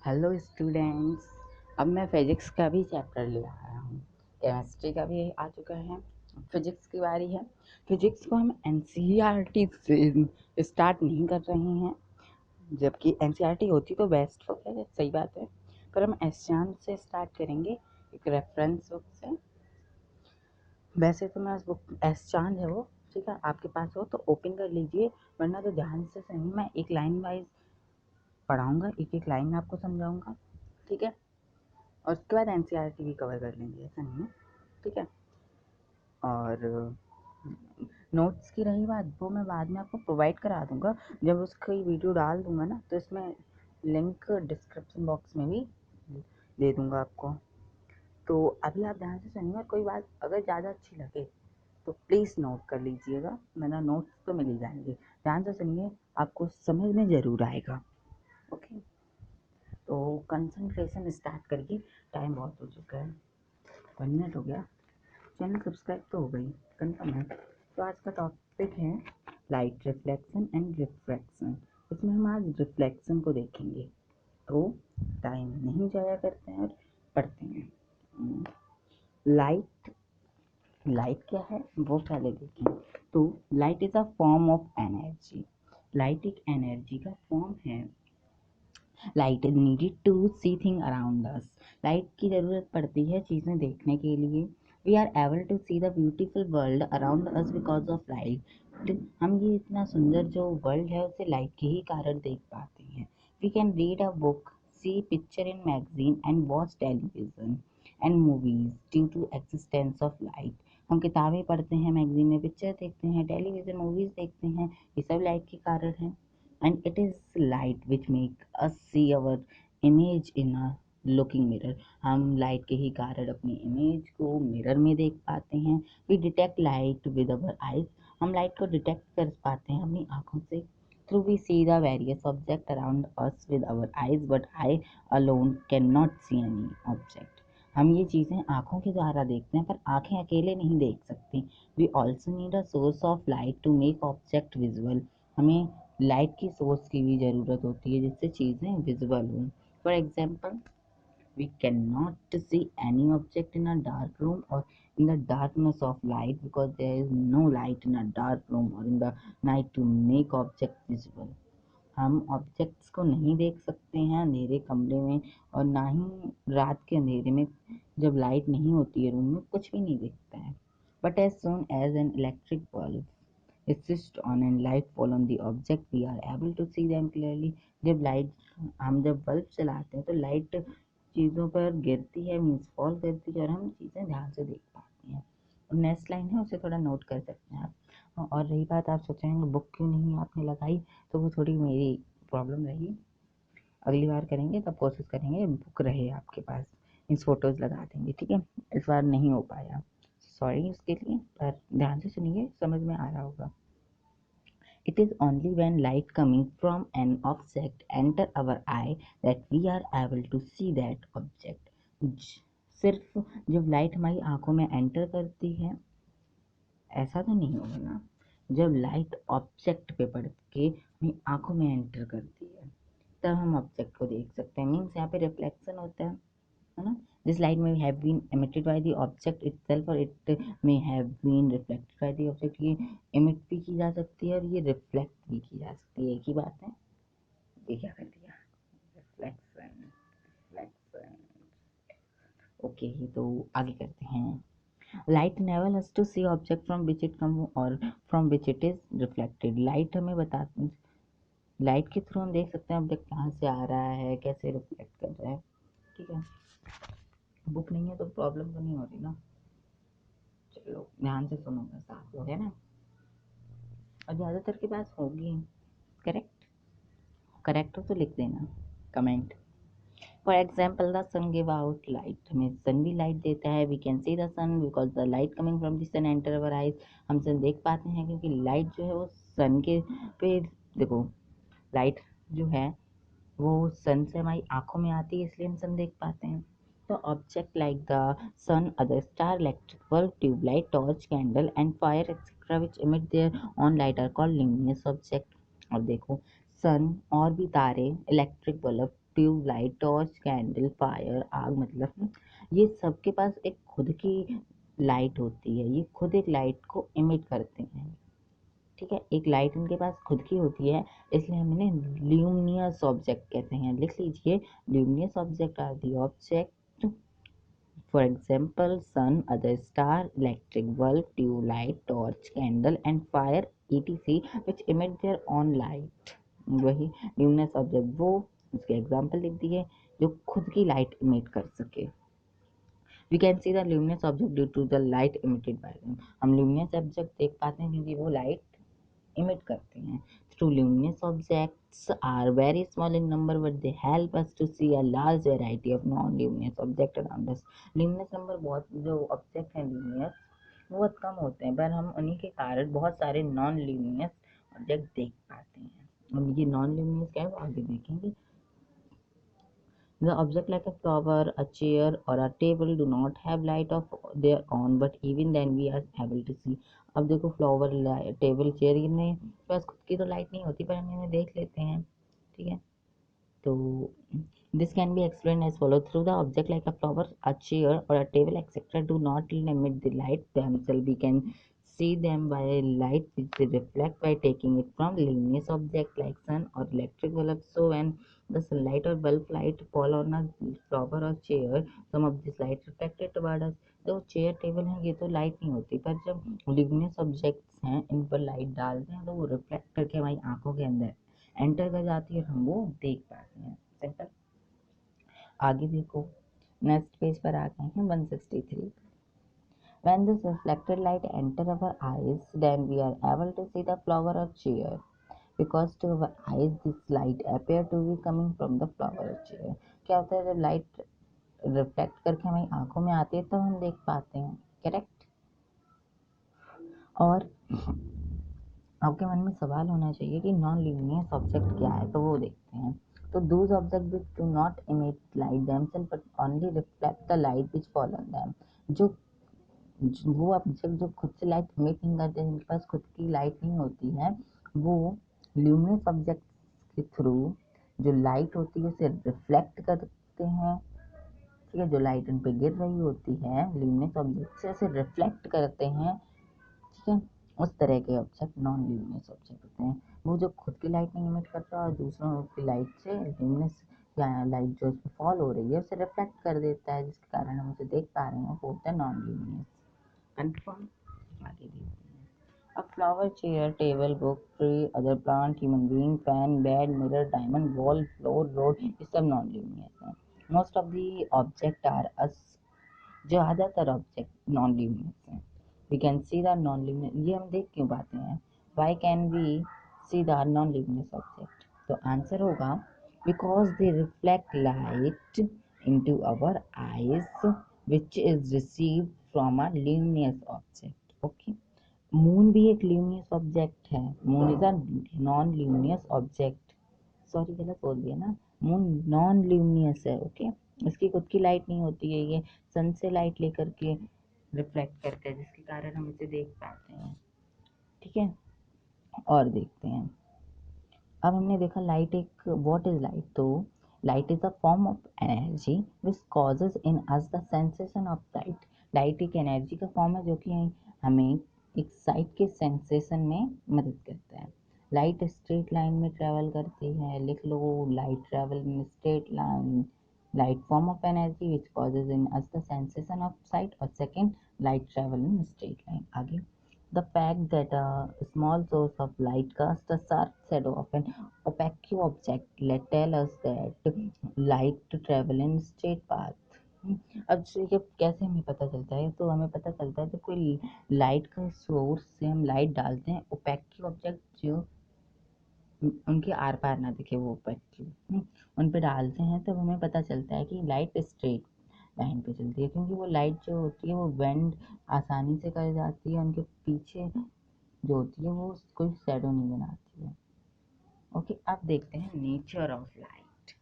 Hello students. अब मैं physics का भी चैप्टर ले आया हूँ, केमिस्ट्री का भी आ चुका है, फिजिक्स की बारी है। फिजिक्स को हम एनसीईआरटी से स्टार्ट नहीं कर रहे हैं, जबकि एनसीईआरटी होती तो बेस्ट हो गया, सही बात है, पर हम एसचांद से स्टार्ट करेंगे, एक रेफरेंस बुक से। वैसे तो मैं उस बुक एसचांद है वो, ठीक है, आपके पास हो तो ओपन कर लीजिए, वरना तो ध्यान से सही मैं एक लाइन वाइज पढ़ाऊँगा, एक एक लाइन आपको समझाऊँगा, ठीक है। और उसके बाद एनसीईआरटी भी कवर कर लेंगे, ऐसा नहीं है, ठीक है। और नोट्स की रही बात, वो मैं बाद में आपको प्रोवाइड करा दूँगा, जब उसकी वीडियो डाल दूँगा ना, तो इसमें लिंक डिस्क्रिप्शन बॉक्स में भी दे दूँगा आपको। तो अभी आप ध्यान से सुनिए, और कोई बात अगर ज़्यादा अच्छी लगे तो प्लीज़ नोट कर लीजिएगा, वरना नोट्स तो मिल ही जाएंगे। ध्यान से सुनिए, आपको समझ में ज़रूर आएगा, ओके। तो कंसंट्रेशन स्टार्ट करिए, टाइम बहुत हो चुका है, 1 मिनट हो गया। चैनल सब्सक्राइब तो हो गई, कंफर्म है। तो आज का टॉपिक है लाइट रिफ्लेक्शन एंड रिफ्रैक्शन। इसमें हम आज रिफ्लेक्शन को देखेंगे, तो टाइम नहीं जाया करते हैं और पढ़ते हैं। लाइट लाइट क्या है वो पहले देखें। तो light is a form of energy. Light एक एनर्जी का फॉर्म है। Light is needed to see thing around us. Light की ज़रूरत पड़ती है चीज़ें देखने के लिए। We are able to see the beautiful world around us because of light. हम ये इतना सुंदर जो वर्ल्ड है उसे लाइट के ही कारण देख पाते हैं। We can read a book, see picture in magazine and watch television and movies due to existence of light. हम किताबें पढ़ते हैं, मैगजीन में पिक्चर देखते हैं, टेलीविज़न मूवीज़ देखते हैं, ये सब लाइट के कारण हैं। And it is light which make us see our image in a looking mirror। हम लाइट के ही कारण अपनी इमेज को मिरर में देख पाते हैं। We detect light with our eyes। हम लाइट को डिटेक्ट कर पाते हैं अपनी आँखों से। Through we see the various object around us with our eyes, but eye alone cannot see any object। हम ये चीज़ें आँखों के द्वारा देखते हैं, पर आँखें अकेले नहीं देख सकती। We also need a source of light to make object visible। हमें लाइट की सोर्स की भी ज़रूरत होती है जिससे चीज़ें विजिबल हों। For example, we cannot see any object in a dark room or in the darkness of light because there is no light in a dark room or in the night to make object visible। हम objects को नहीं देख सकते हैं अंधेरे कमरे में, और ना ही रात के अंधेरे में, जब लाइट नहीं होती है रूम में कुछ भी नहीं दिखता है। But as soon as an electric bulb is switched on and light fall on the object, we are able to see them clearly। जब बल्ब चलाते हैं तो लाइट चीज़ों पर गिरती है, मीन्स फॉल करती है, और हम चीज़ें ध्यान से देख पाते हैं। और नेक्स्ट लाइन है, उसे थोड़ा नोट कर सकते हैं आप। और रही बात, आप सोचेंगे बुक क्यों नहीं आपने लगाई, तो वो थोड़ी मेरी प्रॉब्लम रही। अगली बार करेंगे तब कोशिश करेंगे बुक रहे आपके पास, मीन्स फ़ोटोज़ लगा देंगे, ठीक है। इस बार नहीं हो पाया, सॉरी उसके लिए, पर ध्यान से सुनिए, समझ में आ रहा होगा। It is only when light coming from an object enter our eye that we are able to see that object। सिर्फ जब लाइट हमारी आंखों में एंटर करती है, ऐसा तो नहीं होगा ना, जब लाइट ऑब्जेक्ट पे पड़ के हमारी आंखों में एंटर करती है तब हम ऑब्जेक्ट को देख सकते हैं। मीन्स यहाँ पे रिफ्लेक्शन होता है ना। This light may have been emitted by the object itself और it may have been reflected by the object। ये इमिट भी की जा सकती है और ये रिफ्लेक्ट भी की जा सकती है, एक ही बात है। ये क्या कर दिया, रिफ्लेक्शन रिफ्लेक्शन, ओके। तो आगे करते हैं। Light enable us to see object from which it come और from which it is reflected। Light हमें बताती, लाइट के थ्रू हम देख सकते हैं ऑब्जेक्ट कहाँ से आ रहा है, कैसे रिफ्लेक्ट कर रहा है, ठीक है। बुक नहीं है तो प्रॉब्लम तो नहीं हो रही ना, चलो ध्यान से सुनोगे, साथ हो गया ना। और ज़्यादातर के पास होगी, करेक्ट करेक्ट हो तो लिख देना comment. For example, the sun give out light. हमें सन भी लाइट देता है। We can see the sun because the light coming from the sun enter our eyes. हम सन देख पाते हैं क्योंकि लाइट जो है वो सन के पे, देखो लाइट जो है वो सन से हमारी आंखों में आती है, इसलिए हम सन देख पाते हैं। तो object like the sun, other star, electric bulb, tubelight, torch, candle and fire etcetera which emit their own light are called luminous object। और देखो सन और भी तारे, electric bulb, tube light, torch, candle, fire, आग, मतलब ये सबके पास एक खुद की लाइट होती है, ये खुद एक लाइट को इमिट करते हैं। ठीक है, एक लाइट इनके पास खुद की होती है, इसलिए हम इन्हें ल्यूमिनियस ऑब्जेक्ट कहते हैं। लिख लीजिए, luminous object are the object, for example sun, other star, electric bulb, tube light, torch, candle and fire etc which emit their own light। वही ल्यूमिनस ऑब्जेक्ट, वो उसके एग्जाम्पल लिख दिए जो खुद की लाइट इमिट कर सके। We can see the luminous object due to the light emitted by them। हम luminous object देख पाते हैं क्योंकि वो लाइट इमिट करते हैं। True luminous objects are very small in number but they help us to see a large variety of non-luminous objects around us। luminous number बहुत, जो ऑब्जेक्ट हैं luminous बहुत कम होते हैं, पर हम उन्हीं के कारण बहुत सारे नॉन ल्यूमिनस ऑब्जेक्ट देख पाते हैं। अब ये नॉन ल्यूमिनस क्या है वो आगे देखेंगे। The object like a flower, a chair or a table do not have light of their own but even then we are able to see। अब देखो फ्लावर, टेबल, चेयर, इनमें बस खुद की तो लाइट नहीं होती पर हम इन्हें देख लेते हैं। ठीक है, तो this can be explained as follows। through the object like a flower, a chair or a table etc do not emit the light themselves, we can see them by light which they reflect by taking it from luminous object like sun or electric bulb। So when the sunlight or bulb light fall on a flower or chair, some of this light reflected toward us। तो chair table है ये तो light नहीं होती, पर जब luminous objects हैं इन पर लाइट डालते हैं तो वो रिफ्लेक्ट करके हमारी आंखों के अंदर एंटर कर जाती है और हम वो देख पाते हैं। सिंपल। आगे देखो, नेक्स्ट पेज पर आ गए हैं 163। When this reflected light enter our eyes, then we are able to see the flower or chair because to our eyes this light appear to be coming from the flower or chair। क्या होता है, जब light reflect करके हमारी आंखों में आती है तब हम देख पाते हैं। करेक्ट। और आपके मन में सवाल होना चाहिए कि नॉन ल्यूमिनस ऑब्जेक्ट क्या है, तो वो देखते हैं। तो those object which do not emit light themselves but only reflect the light which fall on them. वो ऑब्जेक्ट जो खुद से लाइट इमिट नहीं करते, जिनके पास खुद की लाइट नहीं होती है, वो ल्यूमिनस ऑब्जेक्ट के थ्रू जो लाइट होती है उसे रिफ्लेक्ट करते हैं। ठीक है, जो लाइट उन पर गिर रही होती है ल्यूमिनस ऑब्जेक्ट से उसे रिफ्लेक्ट करते हैं। ठीक है, उस तरह के ऑब्जेक्ट नॉन ल्यूमिनस ऑब्जेक्ट होते हैं। वो जो खुद की लाइट नहीं इमिट करता और दूसरों की लाइट से ल्यूमिनस या लाइट जो उस पर फॉल हो रही है उसे रिफ्लेक्ट कर देता है, जिसके कारण हम उसे देख पा रहे हैं, वो होता है नॉन ल्यूमिनस। कंफर्म। आगे देखते हैं। A flower, chair, table, book, tree, other plant, human being, pen, bed, mirror, diamond, wall, floor, road, ये सब नॉन ल्यूमिनस हैं। Most of the object are us, ज़्यादातर ऑब्जेक्ट नॉन ल्यूमिनस हैं। We can see the non luminous, ये हम देख क्यों पाते हैं। Why can we see the non luminous object, तो आंसर होगा because they reflect light into our eyes which is received from a luminous object. Okay, moon भी एक ल्यूमिनस ऑब्जेक्ट है। Moon is a non luminous object, sorry गलत बोल दिया ना, moon non luminous है। ओके, इसकी खुद की लाइट नहीं होती है, ये सन से लाइट लेकर के रिफ्लेक्ट करते हैं, जिसके कारण हम इसे देख पाते हैं। ठीक है, और देखते हैं। अब हमने देखा लाइट एक, व्हाट इज लाइट, तो light is a form of energy which causes in us the sensation of site. Light एक एनर्जी का फॉर्म है जो कि हमें एक साइट के सेंसेशन में मदद करता है। लाइट स्ट्रेट लाइन में ट्रेवल करती है, लिख लो, light travel in straight line. Light form of energy which causes in us the sensation of sight, और second light travel in straight line. आगे, the fact that a small source of light casts a sharp shadow of an opaque object let tell us that light travel in straight path। अब ये कैसे हमें पता चलता है, तो हमें पता चलता है जब कोई लाइट का सोर्स से हम लाइट डालते हैं, ओपेक ऑब्जेक्ट जो उनके आर पार ना दिखे, वो ओपेक उन पे डालते हैं, तब हमें पता चलता है कि लाइट स्ट्रेट लाइन पे चलती है, क्योंकि वो लाइट जो होती है वो बेंड आसानी से कर जाती है, उनके पीछे जो होती है वो कोई शैडो नहीं बनाती है। ओके, अब देखते हैं नेचर ऑफ लाइट।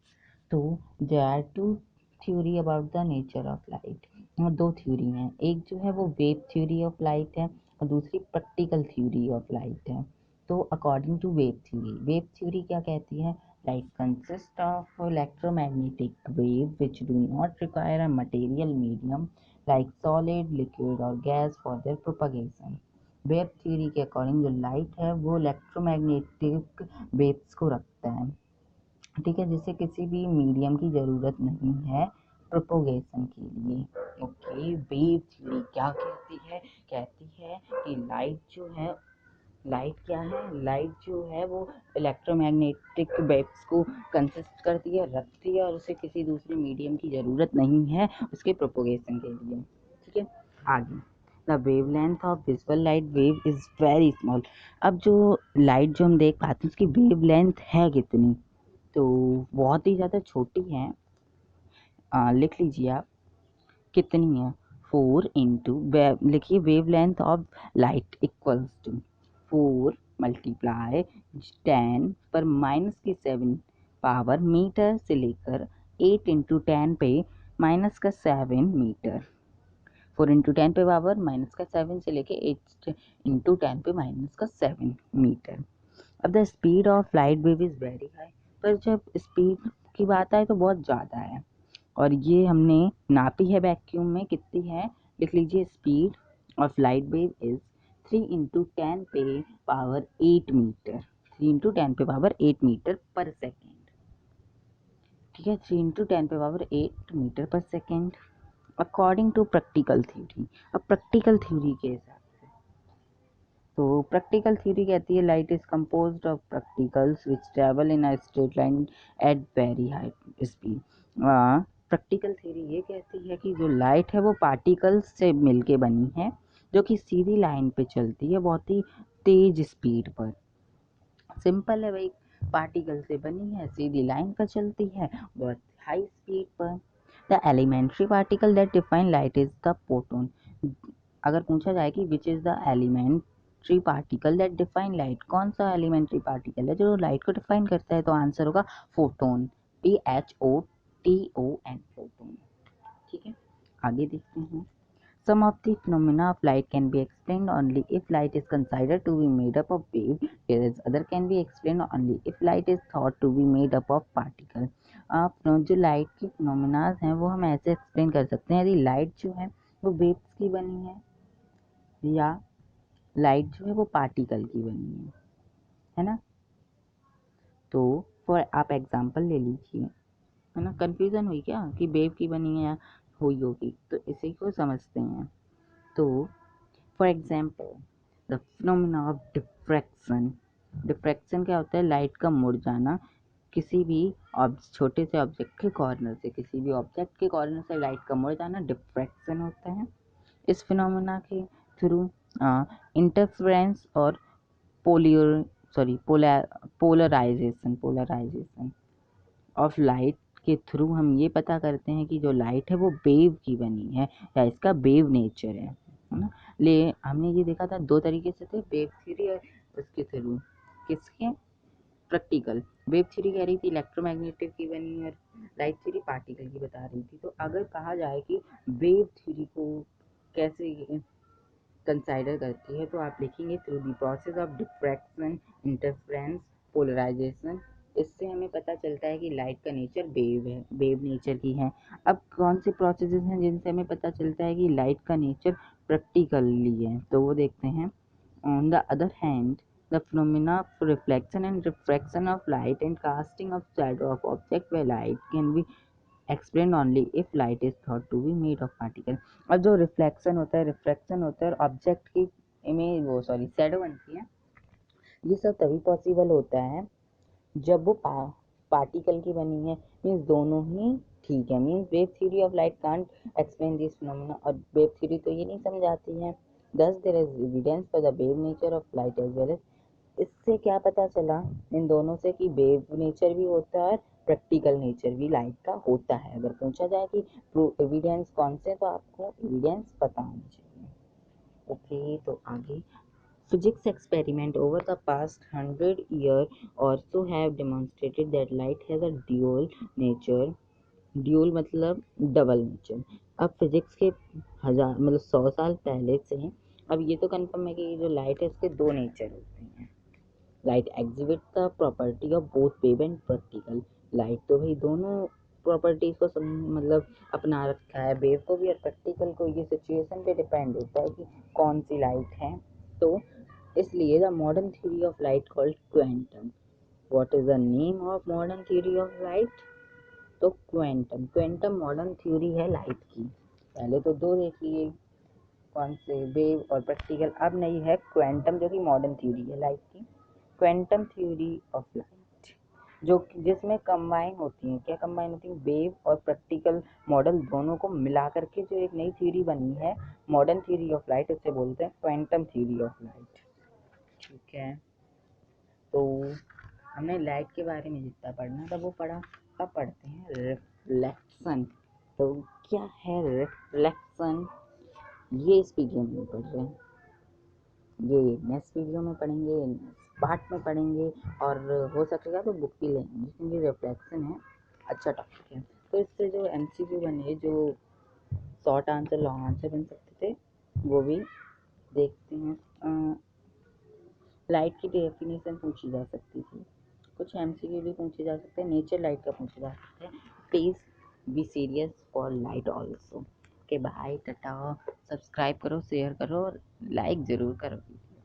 तो there are two theory about the nature of light. दो थ्योरी हैं, एक जो है वो वेव थ्योरी ऑफ लाइट है और दूसरी प्रैक्टिकल थ्योरी ऑफ लाइट है। तो अकॉर्डिंग टू वेव थ्योरी क्या कहती है, Light consists of electromagnetic waves which do not require a material medium like solid, liquid or gas for their propagation. Wave theory के according जो light है वो electromagnetic waves को रखता है, ठीक है, जिससे किसी भी मीडियम की ज़रूरत नहीं है प्रोपोगेशन के लिए। ओके, वेव थ्योरी क्या कहती है? कहती है कि लाइट जो है, लाइट क्या है, लाइट जो है वो इलेक्ट्रोमैग्नेटिक वेव्स को कंसिस्ट करती है, रखती है और उसे किसी दूसरे मीडियम की ज़रूरत नहीं है उसके प्रोपोगेशन के लिए, ठीक है। आगे, the wavelength of visual light wave is very small. अब जो लाइट जो हम देख पाते हैं उसकी वेवलेंथ है कितनी, तो बहुत ही ज़्यादा छोटी है। लिख लीजिए आप कितनी है, 4 इंटू लिखिए wavelength of light equals to 4 multiply 10 पर माइनस की 7 पावर मीटर से लेकर 8 इंटू 10 पे माइनस का 7 मीटर, 4 इंटू 10 पे पावर माइनस का 7 से लेके 8 इंटू 10 पे माइनस का 7 मीटर। अब the speed of light wave is very high, पर जब स्पीड की बात आए तो बहुत ज़्यादा है और ये हमने नापी है वैक्यूम में, कितनी है, लिख लीजिए speed of light wave is 3 into 10 पे पावर 8 मीटर, 3 इंटू 10 पे पावर 8 मीटर पर सेकेंड, ठीक है, 3 इंटू 10 पे power 8 metre per second according to practical theory. अब प्रैक्टिकल थ्योरी के हिसाब से, तो प्रैक्टिकल थ्योरी कहती है light is composed of particles which travel in a straight line at very high speed. Practical theory ये कहती है कि जो लाइट है वो पार्टिकल्स से मिलके बनी है जो कि सीधी लाइन पे चलती है बहुत ही तेज स्पीड पर। सिंपल है भाई, पार्टिकल से बनी है, सीधी लाइन पर चलती है बहुत हाई स्पीड पर। The elementary particle that define light is the photon. अगर पूछा जाए कि which is the elementary particle that define light, कौन सा एलिमेंट्री पार्टिकल है जो लाइट को डिफाइन करता है, तो आंसर होगा फोटोन, PHOTON, फोटोन, ठीक है। आगे देखते हैं, some of the phenomena of light can be explained only if light is considered to be made up of wave, whereas other can be explained only if light is thought to be made up of particle। आप जो light की phenomena हैं वो हम ऐसे explain कर सकते हैं, यदि लाइट जो है वो वेव्स की बनी है या लाइट जो है वो पार्टिकल की बनी है ना। तो फॉर आप एग्जांपल ले लीजिए, है ना, कन्फ्यूज़न हुई क्या कि वेव की बनी है या हुई होगी, तो इसी को समझते हैं। तो for example the phenomena of diffraction. Diffraction क्या होता है, लाइट का मुड़ जाना, किसी भी छोटे से ऑब्जेक्ट के कॉर्नर से, किसी भी ऑब्जेक्ट के कॉर्नर से लाइट का मुड़ जाना डिफ्रैक्शन होता है। इस फिनोमिना के थ्रू इंटरफेरेंस और पोलराइजेशन ऑफ लाइट के थ्रू हम ये पता करते हैं कि जो लाइट है वो वेव की बनी है या इसका वेव नेचर है ना। हमने ये देखा था दो तरीके से थे, वेव थ्योरी और उसके थ्रू किसके, प्रैक्टिकल। वेव थ्योरी कह रही थी इलेक्ट्रोमैग्नेटिक की बनी है और लाइट थ्योरी पार्टिकल की बता रही थी। तो अगर कहा जाए कि वेव थ्योरी को कैसे कंसाइडर करती है तो आप लिखेंगे through the process of diffraction, interference, polarisation. इससे हमें पता चलता है कि लाइट का नेचर वेव है, वेव नेचर की है। अब कौन से प्रोसेसेस हैं जिनसे हमें पता चलता है कि लाइट का नेचर प्रैक्टिकली है, तो वो देखते हैं। On the other hand the phenomena of reflection and refraction of light and casting of shadow of object way light can be explain only if light is thought to be made of particle. और जो reflection होता है, refraction होता है और object की image वो shadow बनती है, ये सब तभी पॉसिबल होता है जब वो पार्टिकल की बनी है। मीन्स दोनों ही ठीक है, means wave theory of light can't explain this phenomena और वेव थ्योरी तो ये नहीं समझाती है। Thus there is evidence for the wave nature of light as well as. इससे क्या पता चला इन दोनों से कि वेव नेचर भी होता है, प्रैक्टिकल नेचर भी लाइट का होता है। अगर पूछा जाए कि एविडेंस कौन से, तो आपको एविडेंस पता होनी चाहिए। ओके, तो आगे, physics experiment over the past 100 years also have demonstrated that light has a dual nature। Dual मतलब डबल नेचर। अब फिजिक्स के 100 साल पहले से अब ये तो कंफर्म है कि जो लाइट है इसके दो नेचर होते हैं। Light exhibit the property of both wave and practical. Light तो भाई दोनों प्रॉपर्टीज को मतलब अपना रखा है, वेव को भी और प्रैक्टिकल को। ये सिचुएशन पे डिपेंड होता है कि कौन सी लाइट है। तो इसलिए the modern theory of light called quantum. What is the name of modern theory of light? तो क्वांटम। क्वांटम मॉडर्न थ्योरी है लाइट की। पहले तो दो देख लिए, कौन से, वेव और प्रैक्टिकल। अब नहीं है क्वांटम, जो कि मॉडर्न थ्योरी है लाइट की। क्वांटम थ्योरी ऑफ लाइट जो जिसमें कंबाइन होती है, क्या कंबाइन होती है, वेव और प्रैक्टिकल मॉडल दोनों को मिला करके जो एक नई थ्योरी बनी है मॉडर्न थ्योरी ऑफ लाइट, उसे बोलते हैं क्वांटम थ्योरी ऑफ लाइट। ठीक है, तो हमने लाइट के बारे में जितना पढ़ना था वो पढ़ा। अब पढ़ते हैं रिफ्लेक्शन। तो क्या है रिफ्लेक्शन, ये इस वीडियो में पढ़ रहे हैं, ये नेक्स्ट वीडियो में पढ़ेंगे, पार्ट में पढ़ेंगे, और हो सकेगा तो बुक भी लेंगे, लेकिन ये रिफ्लेक्शन है, अच्छा टॉपिक है। तो इससे जो MCQ बने, जो शॉर्ट आंसर लॉन्ग आंसर बन सकते थे, वो भी देखते हैं। लाइट की डेफिनेशन पूछी जा सकती थी, कुछ MCQ भी पूछे जा सकते हैं, नेचर लाइट का पूछे जा सकते हैं। Please be serious for light also. Okay bye, tata, subscribe करो, शेयर करो और लाइक ज़रूर करो।